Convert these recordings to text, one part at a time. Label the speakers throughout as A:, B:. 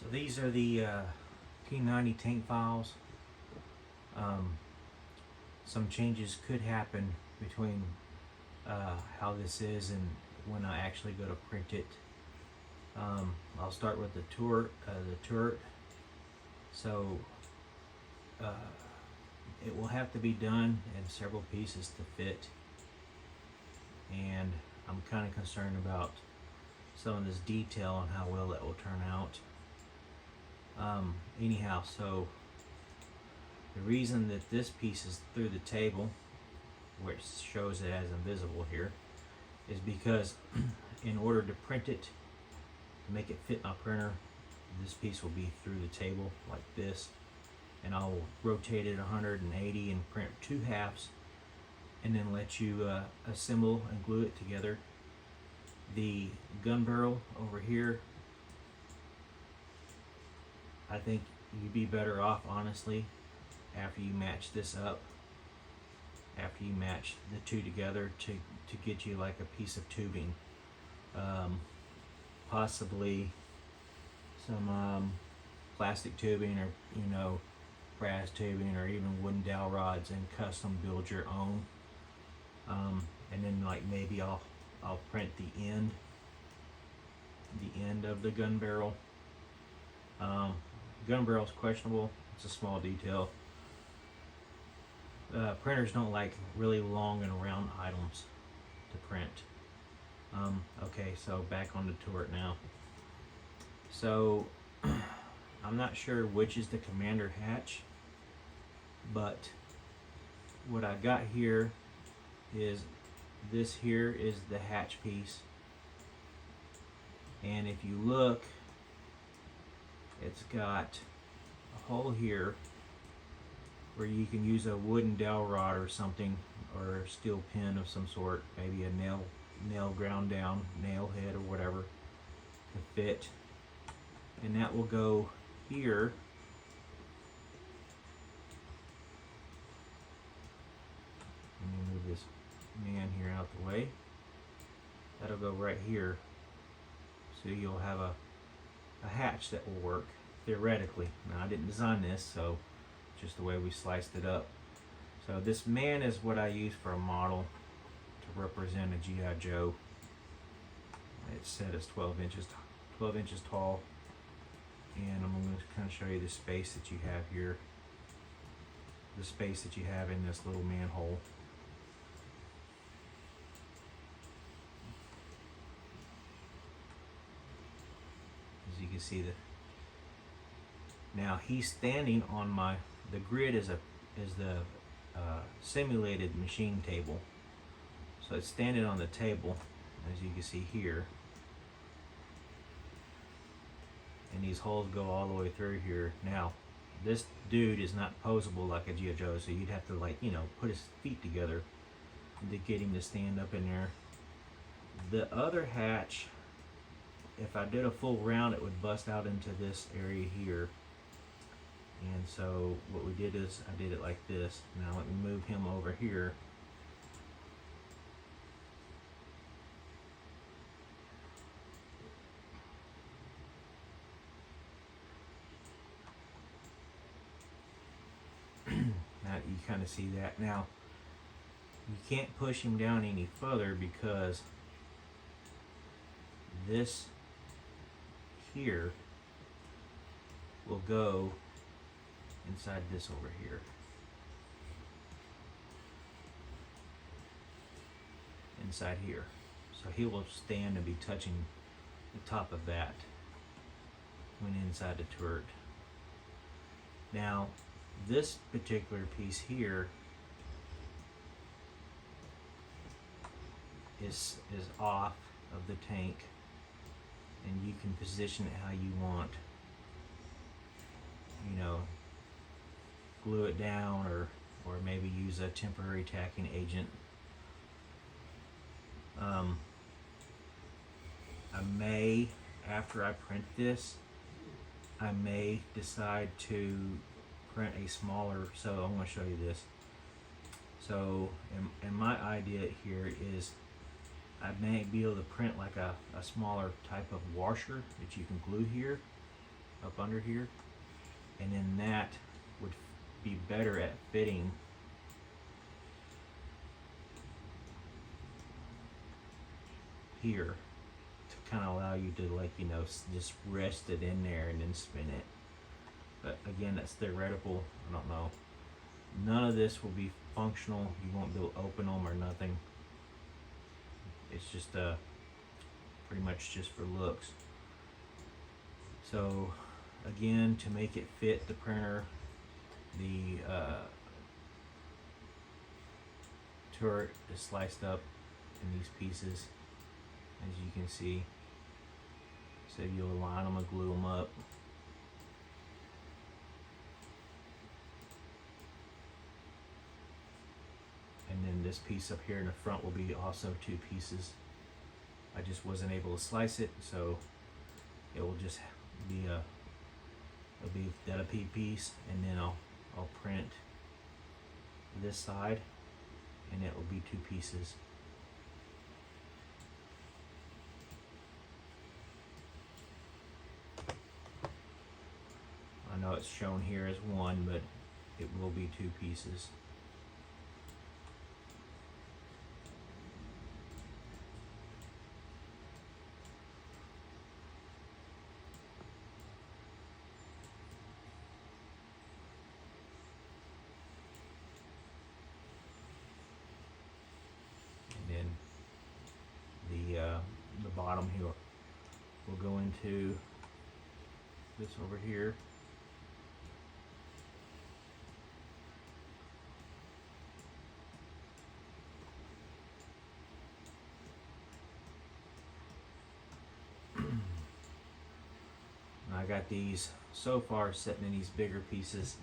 A: So these are the T-90 tank files. Some changes could happen between how this is and when I actually go to print it. I'll start with the turret. So it will have to be done in several pieces to fit, and I'm kind of concerned about some of this detail and how well that will turn out. Anyhow, so the reason that this piece is through the table, which shows it as invisible here, is because in order to print it, to make it fit my printer, this piece will be through the table like this, and I'll rotate it 180 and print two halves, and then let you assemble and glue it together. The gun barrel over here, I think you'd be better off, honestly, after you match this up, after you match the two together, to get you like a piece of tubing, possibly some plastic tubing, or brass tubing, or even wooden dowel rods, and custom build your own. And then like maybe I'll print the end of the gun barrel. Gun barrel is questionable. It's a small detail. Printers don't like really long and round items to print. Okay, so back on the turret now. So I'm not sure which is the commander hatch, but what I got here is this here is the hatch piece, and if you look, it's got a hole here where you can use a wooden dowel rod or something, or a steel pin of some sort, maybe a nail ground down nail head or whatever, to fit, and that will go here. Let me move this man here out the way. That'll go right here, so you'll have a hatch that will work theoretically. Now I didn't design this, so just the way we sliced it up. So this man is what I use for a model to represent a G.I. Joe. It's set as 12 inches tall, and I'm going to kind of show you the space that you have here, the space that you have in this little manhole. As you can see, now he's standing on the grid is the simulated machine table, so it's standing on the table, as you can see here, and these holes go all the way through here. Now this dude is not posable like a G.I. Joe, so you'd have to put his feet together to get him to stand up in there. The other hatch, if I did a full round, it would bust out into this area here. And so what we did is I did it like this. Now let me move him over here. Now you kind of see that. Now you can't push him down any further, because this here will go inside this over here. Inside here. So he will stand and be touching the top of that when inside the turret. Now this particular piece here is off of the tank, and you can position it how you want. Glue it down, or maybe use a temporary tacking agent. I may, after I print this, I may decide to print a smaller, so I'm going to show you this. So, and my idea here is I may be able to print like a smaller type of washer that you can glue here, up under here, and then that would be better at fitting here to kind of allow you to, like, you know, just rest it in there and then spin it. But again, that's theoretical. I don't know. None of this will be functional. You won't be able to open them or nothing. It's just pretty much just for looks. So again, to make it fit the printer, the turret is sliced up in these pieces, as you can see. So you'll align them and glue them up. And then this piece up here in the front will be also 2 pieces. I just wasn't able to slice it, so it will just be a P piece, and then I'll print this side, and it will be 2 pieces. I know it's shown here as 1, but it will be 2 pieces. The bottom here will go into this over here. I got these so far sitting in these bigger pieces.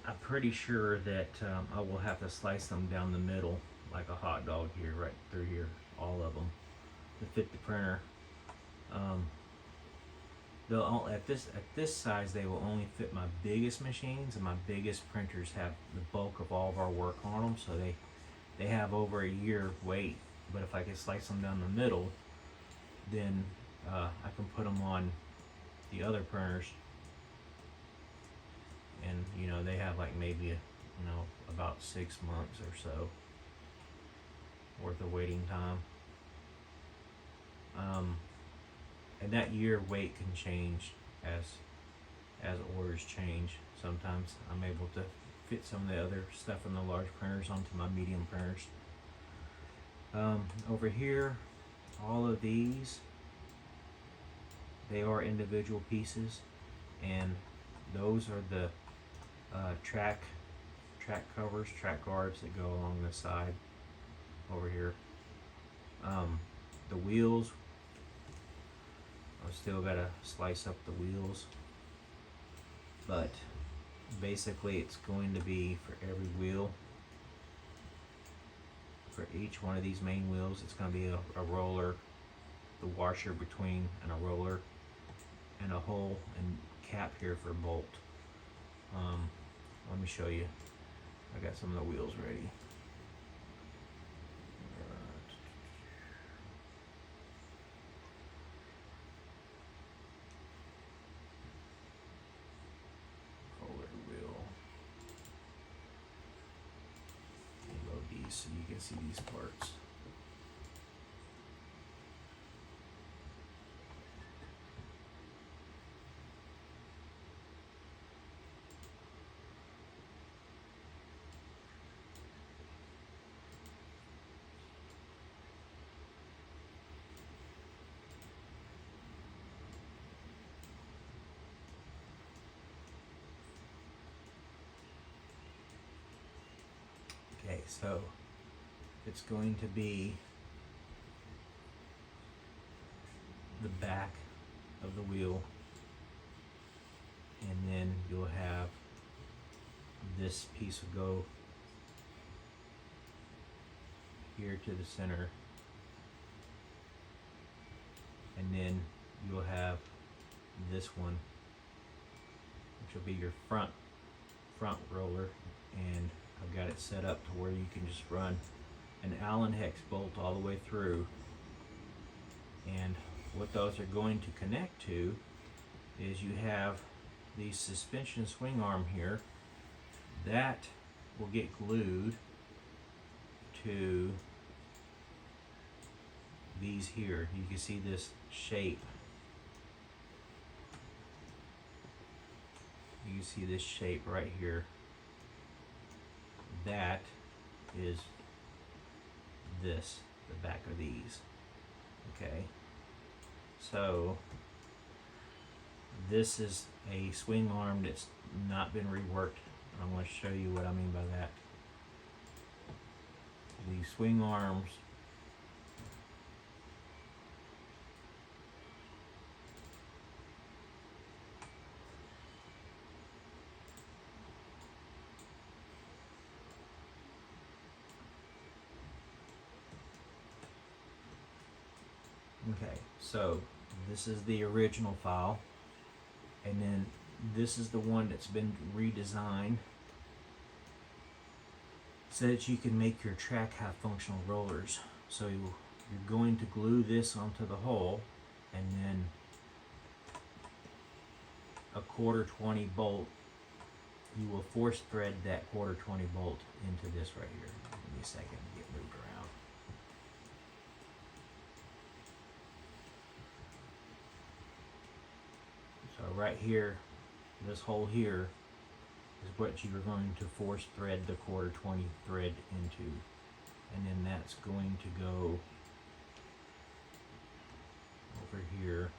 A: I'm pretty sure that I will have to slice them down the middle like a hot dog here, right through here, all of them, to fit the printer. They'll at this size they will only fit my biggest machines, and my biggest printers have the bulk of all of our work on them, so they have over a year wait. But if I can slice them down the middle, then I can put them on the other printers, and you know, they have like maybe about 6 months or so worth of waiting time. And that year wait can change as orders change. Sometimes I'm able to fit some of the other stuff from the large printers onto my medium printers. Over here, all of these, they are individual pieces, and those are the track covers, track guards that go along the side over here. The wheels, I've still got to slice up the wheels, but basically it's going to be for every wheel, for each one of these main wheels, it's going to be a roller, the washer between, and a roller, and a hole and cap here for a bolt. Let me show you. I got some of the wheels ready. Roller wheel. Load these so you can see these parts. Okay, so it's going to be the back of the wheel, and then you'll have this piece will go here to the center, and then you'll have this one, which will be your front roller, and I've got it set up to where you can just run an Allen hex bolt all the way through. And what those are going to connect to is you have the suspension swing arm here that will get glued to these here. You can see this shape. You can see this shape right here. That is this, the back of these. Okay, so this is a swing arm that's not been reworked. I'm going to show you what I mean by that. The swing arms okay, so this is the original file, and then this is the one that's been redesigned so that you can make your track have functional rollers. So you're going to glue this onto the hole, and then a 1/4-20 bolt. You will force thread that 1/4-20 bolt into this right here. Give me a second to get moved around. So right here, this hole here is what you are going to force thread the 1/4-20 thread into, and then that's going to go over here.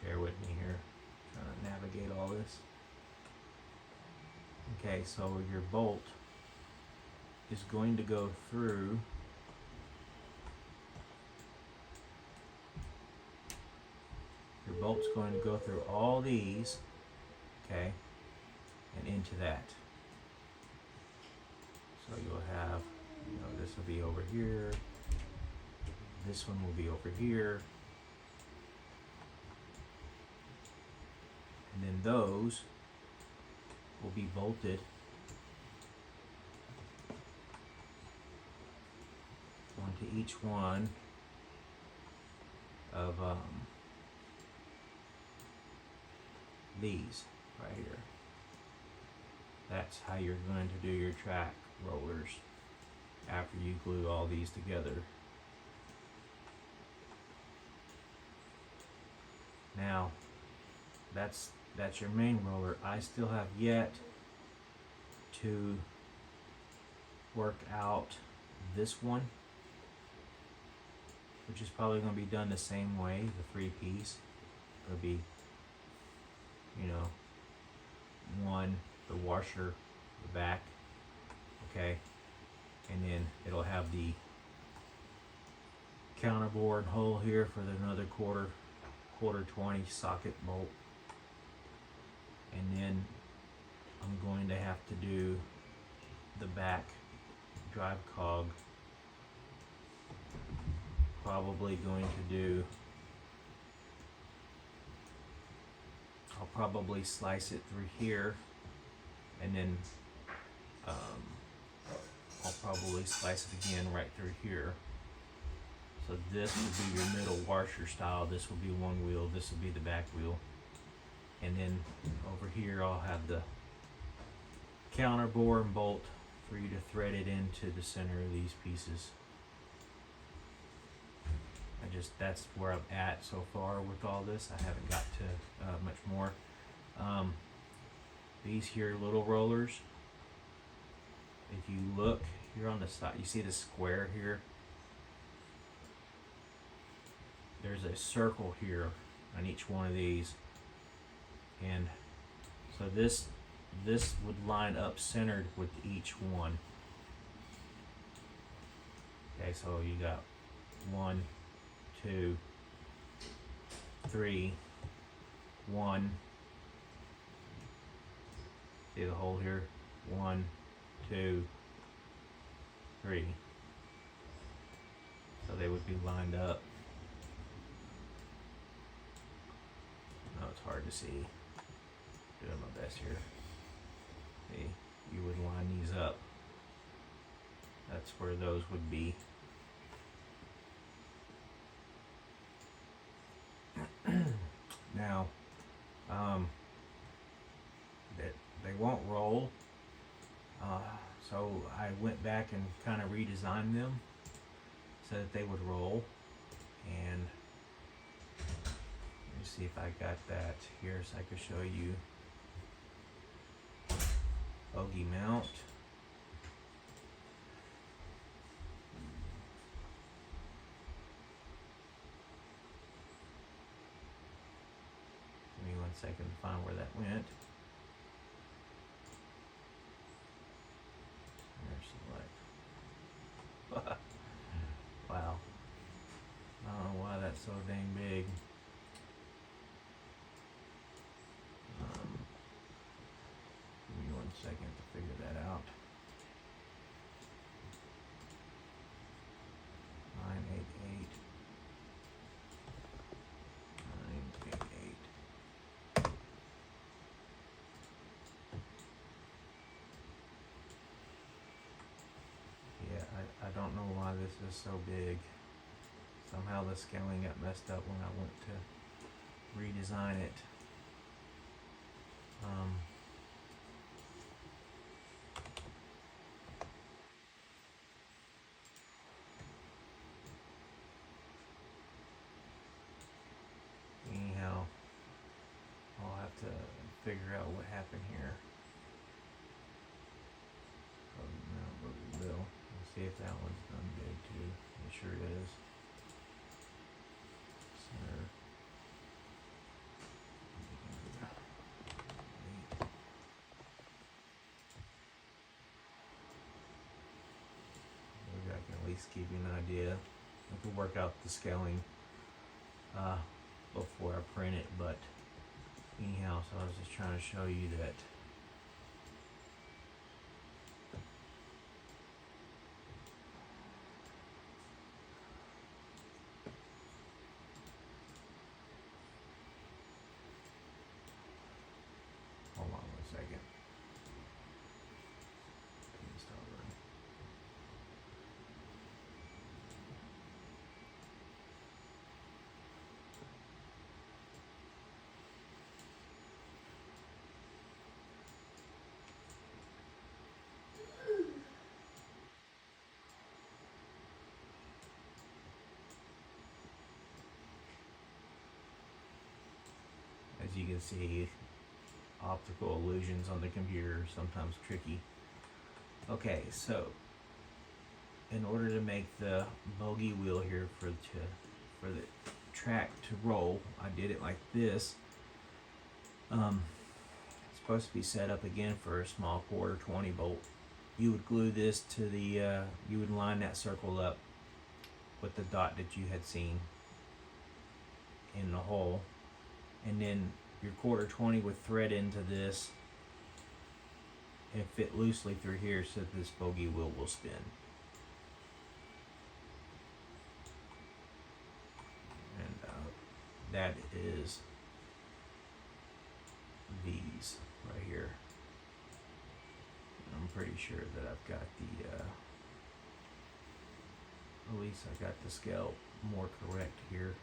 A: Bear with me here, trying to navigate all this. Okay, so your bolt is going to go through all these, okay, and into that. So you'll have, this will be over here, this one will be over here, and then those will be bolted onto each one of these right here. That's how you're going to do your track rollers after you glue all these together. Now, that's your main roller. I still have yet to work out this one, which is probably going to be done the same way, the 3-piece. It'll be, one, the washer, the back, okay, and then it'll have the counterbore hole here for another 1/4-20 socket bolt, and then I'm going to have to do the back drive cog. Probably going to do, I'll probably slice it through here, and then I'll probably slice it again right through here. So this would be your middle washer style. This will be one wheel, this will be the back wheel, and then over here I'll have the counter bore and bolt for you to thread it into the center of these pieces. That's where I'm at so far with all this. I haven't got to much more. These here little rollers, if you look here on the side, you see the square here? There's a circle here on each one of these, and so this would line up centered with each one. Okay, so you got 1, 2, 3, 1. See the hole here? 1, 2, 3. they would be lined up. No, it's hard to see. Doing my best here. See, you would line these up. That's where those would be. Now, they won't roll. So I went back and kind of redesigned them so that they would roll. And let me see if I got that here so I could show you. Bogey mount. Give me 1 second to find where that went. Select. Wow. I don't know why that's so dang big. Give me 1 second to figure that out. 988. 988. Yeah, I don't know why this is so big. Somehow the scaling got messed up when I went to redesign it. Anyhow, I'll have to figure out what happened here. Oh, no, but we will. Let's see if that one's done big too. It sure is. Center. Maybe I can at least give you an idea. I can work out the scaling before I print it, but anyhow, so I was just trying to show you that hold on 1 second. Let me start running. As you can see, optical illusions on the computer are sometimes tricky. Okay, so in order to make the bogey wheel here for the track to roll, I did it like this. It's supposed to be set up again for a small quarter 20 bolt. You would glue this to the you would line that circle up with the dot that you had seen in the hole, and then your quarter 20 would thread into this and fit loosely through here so that this bogey wheel will spin. And that is these right here. I'm pretty sure that I've got the at least I got the scale more correct here.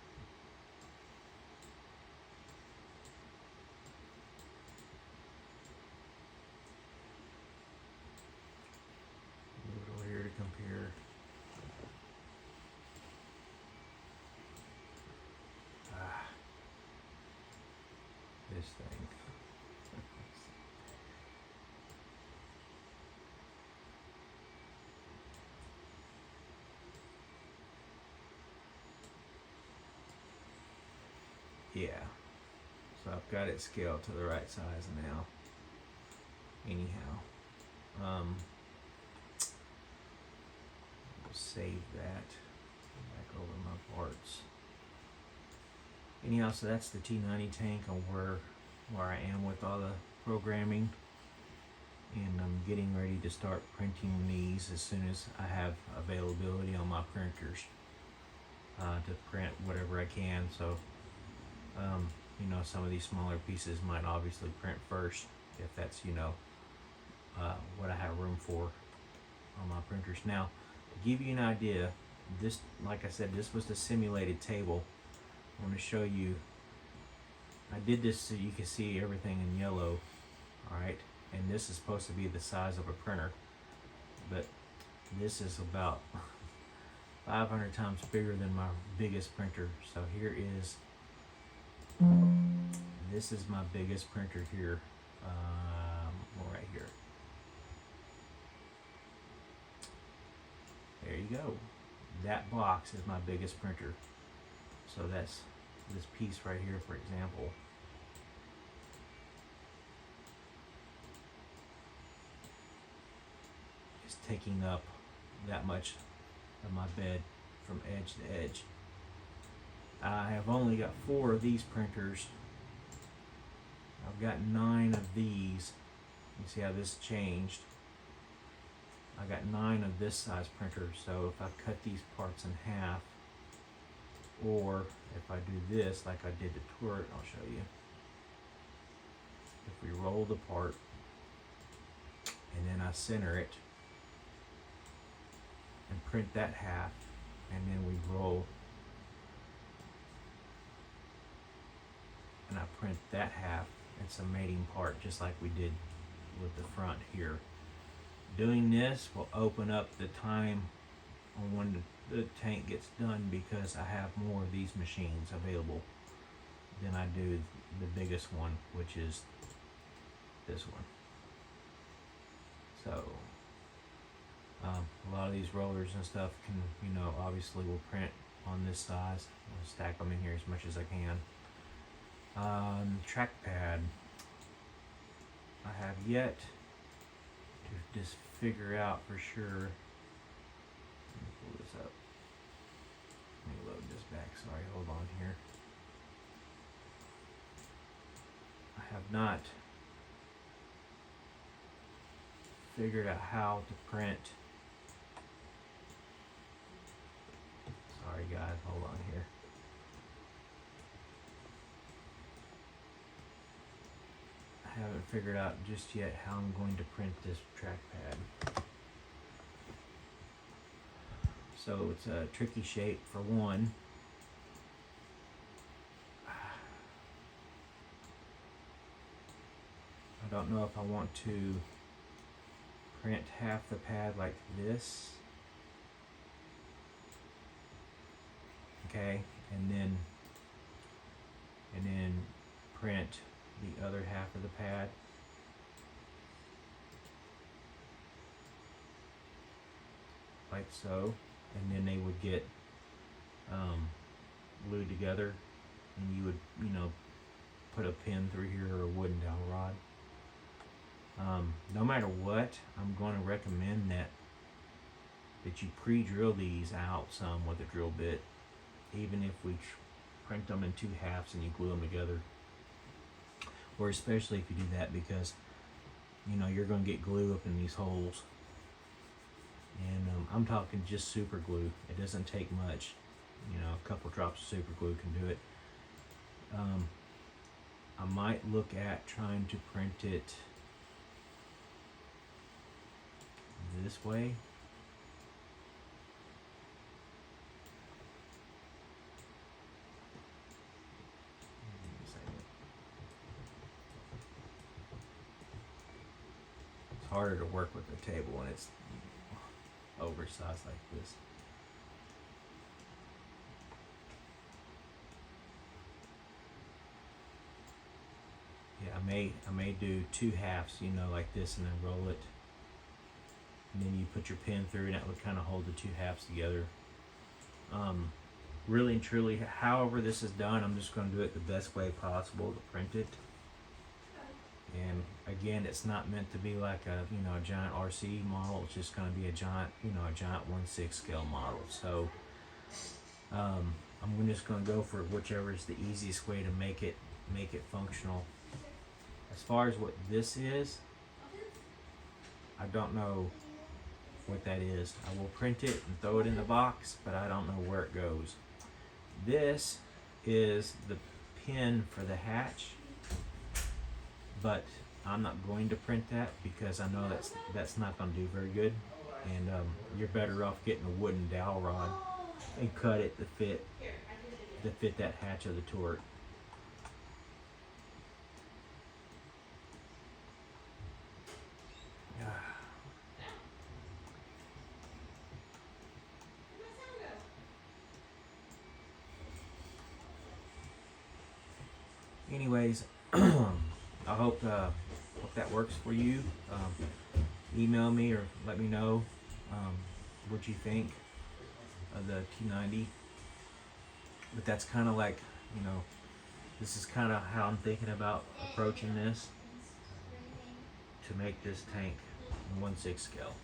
A: Move it over here to compare. This thing. Yeah, so I've got it scaled to the right size now. Anyhow, we'll save that back over my parts. Anyhow, so that's the T-90 tank on where I am with all the programming, and I'm getting ready to start printing these as soon as I have availability on my printers. to print whatever I can. So, you know, some of these smaller pieces might obviously print first if that's, you know, what I have room for on my printers. Now, to give you an idea, this, like I said, this was the simulated table. I want to show you. I did this so you can see everything in yellow, alright? And this is supposed to be the size of a printer, but this is about 500 times bigger than my biggest printer. So here is, this is my biggest printer here, right here. There you go. That box is my biggest printer. So that's this piece right here, for example. Is taking up that much of my bed from edge to edge. I have only got 4 of these printers. I've got 9 of these. You see how this changed. I got 9 of this size printer, so if I cut these parts in half, or if I do this like I did the turret, I'll show you. If we roll the part and then I center it and print that half, and then we roll and I print that half, it's a mating part just like we did with the front here. Doing this will open up the time on when the tank gets done, because I have more of these machines available than I do the biggest one, which is this one. So a lot of these rollers and stuff can, you know, obviously will print on this size. I'll stack them in here as much as I can. Trackpad, I have yet to just figure out for sure. Let me pull this up. Let me load this back. Sorry, hold on here. I have not figured out how to print. Sorry guys, hold on here. I haven't figured out just yet how I'm going to print this trackpad. So it's a tricky shape for one. I don't know if I want to print half the pad like this. Okay, and then print the other half of the pad. Like so, and then they would get glued together, and you would, you know, put a pin through here or a wooden dowel rod. No matter what, I'm going to recommend that you pre-drill these out some with a drill bit, even if we print them in 2 halves and you glue them together. Or especially if you do that, because you know you're going to get glue up in these holes. And I'm talking just super glue. It doesn't take much. You know, a couple drops of super glue can do it. I might look at trying to print it this way. It's harder to work with the table when it's oversized like this. Yeah, I may do 2 halves, you know, like this, and then roll it, and then you put your pin through, and that would kind of hold the 2 halves together. Really and truly, however this is done, I'm just going to do it the best way possible to print it. And again, it's not meant to be like a, you know, a giant RC model. It's just going to be a giant, you know, a giant 1/6 scale model. So I'm just going to go for whichever is the easiest way to make it functional. As far as what this is, I don't know what that is. I will print it and throw it in the box, but I don't know where it goes. This is the pin for the hatch, but I'm not going to print that because I know that's not going to do very good, and you're better off getting a wooden dowel rod and cut it to fit that hatch of the turret. Anyways, I hope that works for you. Email me or let me know what you think of the T-90. But that's kind of like, this is kind of how I'm thinking about approaching this to make this tank in 1/6 scale.